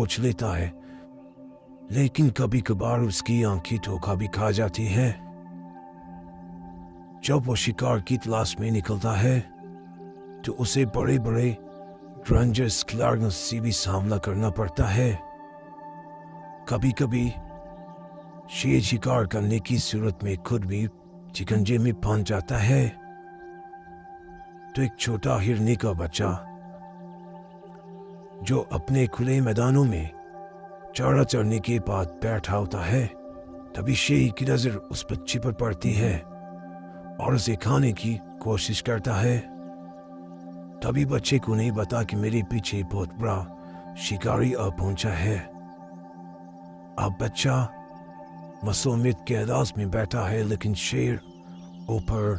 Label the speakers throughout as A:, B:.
A: सोच लेता है, लेकिन कभी कभार उसकी आंखें धोखा भी खा जाती हैं। जब वो शिकार की तलाश में निकलता है तो उसे बड़े बड़े डेंजरस खिलाड़ियों से भी सामना करना पड़ता है। कभी कभी शेर शिकार करने की सूरत में खुद भी शिकंजे में फंस जाता है। तो एक छोटा हिरनी का बच्चा जो अपने खुले मैदानों में चारा चरने के बाद बैठा होता है, तभी शेर की नजर उस बच्चे पर पड़ती है और उसे खाने की कोशिश करता है। तभी बच्चे को नहीं पता कि मेरे पीछे बहुत बड़ा शिकारी आ पहुंचा है। अब बच्चा मासूमियत के अंदाज में बैठा है, लेकिन शेर ऊपर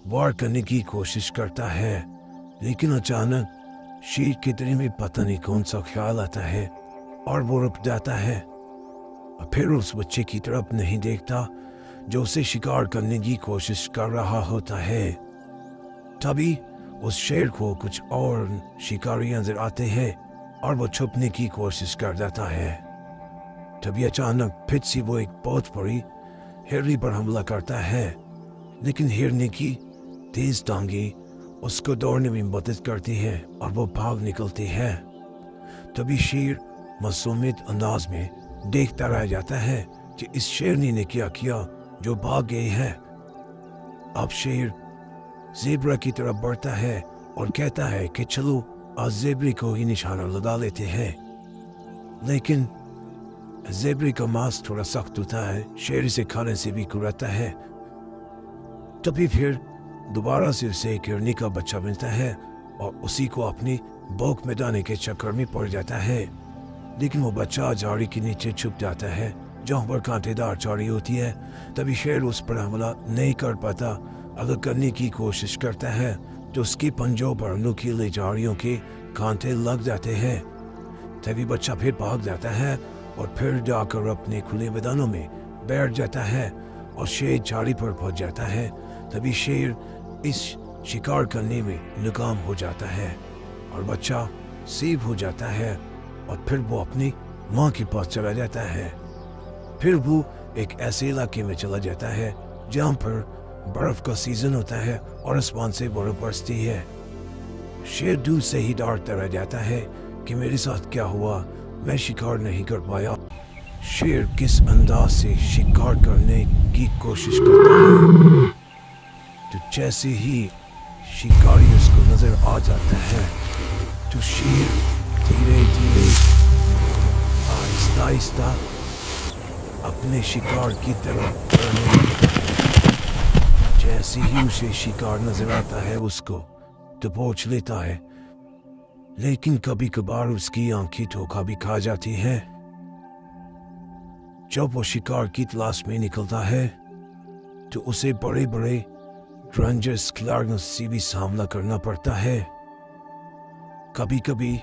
A: वार करने की कोशिश करता है। लेकिन अचानक शेर के दिल में पता नहीं कौन सा ख्याल आता है और वो रुक जाता है और फिर उस बच्चे की तरफ नहीं देखता जो उसे शिकार करने की कोशिश कर रहा होता है। तभी उस शेर को कुछ और शिकारी नजर आते हैं और वो छुपने की कोशिश कर जाता है। तभी अचानक फिर से वो एक बहुत बड़ी हिरनी पर हमला करता है, लेकिन हिरनी की तेज टांगे उसको दौड़ने में मदद करती है और वो भाग निकलती है। तभी शेर मासूमियत अंदाज में देखता रह जाता है कि इस शेरनी ने क्या किया जो भाग गई है। अब शेर ज़ेब्रा की तरफ बढ़ता है और कहता है कि चलो आज ज़ेब्रे को ही निशाना लगा लेते हैं। लेकिन ज़ेब्रे का मांस थोड़ा सख्त होता है, शेर इसे खाने से भी कुराता है। तभी फिर दोबारा से उसे एक हिरनी का बच्चा मिलता है और उसी को अपनी भूख मिटाने के चक्कर में पड़ जाता है। लेकिन वो बच्चा झाड़ी के नीचे छुप जाता है जहाँ पर कांटेदार झाड़ी होती है। तभी शेर उस पर हमला नहीं कर पाता। अगर करने की कोशिश करता है तो उसके पंजों पर नुकीले झाड़ियों के कांटे लग जाते हैं। तभी बच्चा फिर भाग जाता है और फिर जाकर अपने खुले मैदानों में बैठ जाता है और शेर झाड़ी पर पहुंच जाता है। तभी शेर इस शिकार करने में नाकाम हो जाता है और बच्चा सेव हो जाता है और फिर वो अपनी माँ के पास चला जाता है। फिर वो एक ऐसे इलाके में चला जाता है जहाँ पर बर्फ का सीजन होता है और आसमान से बर्फ बरसती है। शेर दूर से ही डरता रह जाता है कि मेरे साथ क्या हुआ, मैं शिकार नहीं कर पाया। शेर किस अंदाज से शिकार करने की कोशिश करता है तो जैसे ही शिकारी उसको नजर आ जाता है तो शेर धीरे धीरे आहिस्ता आहिस्ता अपने शिकार की तरफ बढ़ने लगता है। जैसे ही उसे शिकार नजर आता है उसको तो पहुंच लेता है, लेकिन कभी कभार उसकी आंखें धोखा भी खा जाती हैं। जब वो शिकार की तलाश में निकलता है तो उसे बड़े बड़े डेंजरस खिलाड़ियों से भी सामना करना पड़ता है। कभी कभी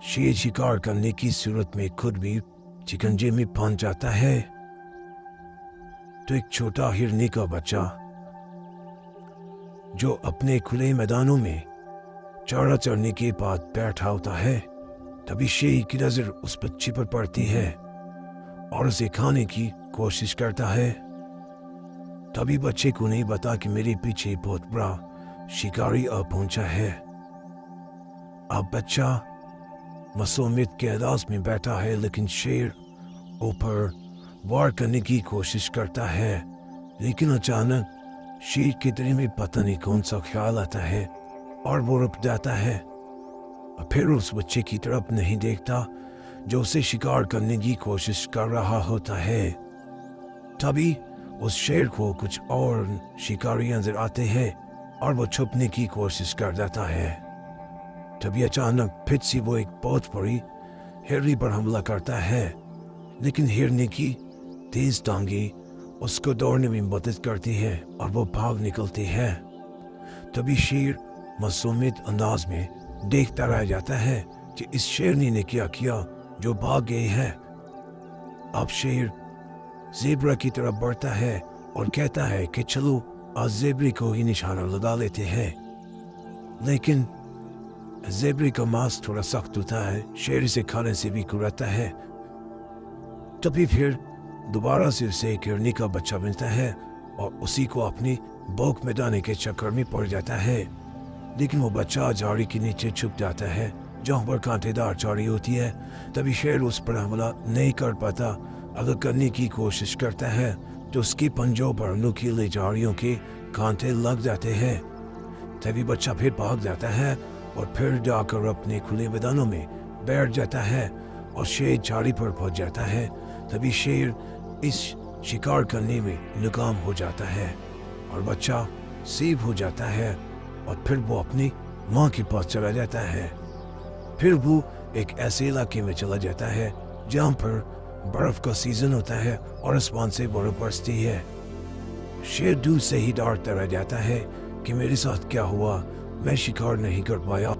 A: शेर शिकार करने की सूरत में खुद भी शिकंजे में फंस जाता है। तो एक छोटा हिरनी का बच्चा जो अपने खुले मैदानों में चारा चरने के बाद बैठा होता है, तभी शेर की नजर उस बच्चे पर पड़ती है और उसे खाने की कोशिश करता है। तभी बच्चे को नहीं पता कि मेरे पीछे बहुत बड़ा शिकारी आ पहुंचा है। अब बच्चा मासूमियत के अंदाज में बैठा है, लेकिन शेर ऊपर वार करने की कोशिश करता है। लेकिन अचानक शेर के दिल में पता नहीं कौन सा ख्याल आता है और वो रुक जाता है और फिर उस बच्चे की तरफ नहीं देखता जो उसे शिकार करने की कोशिश कर रहा होता है। तभी उस शेर को कुछ और शिकारी नजर आते हैं और वो छुपने की कोशिश कर जाता है। तभी अचानक फिर से वो एक बहुत बड़ी हिरनी पर हमला करता है, लेकिन हिरनी की तेज टांगे उसको दौड़ने में मदद करती है और वो भाग निकलती है। तभी शेर मासूमियत अंदाज में देखता रह जाता है कि इस शेरनी ने क्या किया जो भाग गई है। अब शेर ज़ेब्रा की तरफ बढ़ता है और कहता है कि चलो आज ज़ेब्रे को ही निशाना लगा लेते हैं। लेकिन ज़ेबरे का मांस थोड़ा सख्त होता है, शेर इसे खाने से भी कुराता है। तभी फिर दोबारा से उसे एक हिरनी का बच्चा मिलता है और उसी को अपनी भूख मिटाने के चक्कर में पड़ जाता है। लेकिन वो बच्चा झाड़ी के नीचे छुप जाता है जहाँ पर कांटेदार झाड़ी होती है। तभी शेर उस पर हमला नहीं कर पाता। अगर करने की कोशिश करता है तो उसके पंजों पर नुकीले झाड़ियों के कांटे लग जाते हैं। तभी बच्चा फिर भाग जाता है और फिर जाकर अपने खुले मैदानों में बैठ जाता है और शेर झाड़ी पर पहुंच जाता है। तभी शेर इस शिकार करने में नाकाम हो जाता है और बच्चा सेव हो जाता है और फिर वो अपनी माँ के पास चला जाता है। फिर वो एक ऐसे इलाके में चला जाता है जहाँ पर बर्फ का सीजन होता है और आसमान से बर्फ बरसती है। शेर दूर से ही डरता रह जाता है कि मेरे साथ क्या हुआ, मैं शिकार नहीं कर पाया।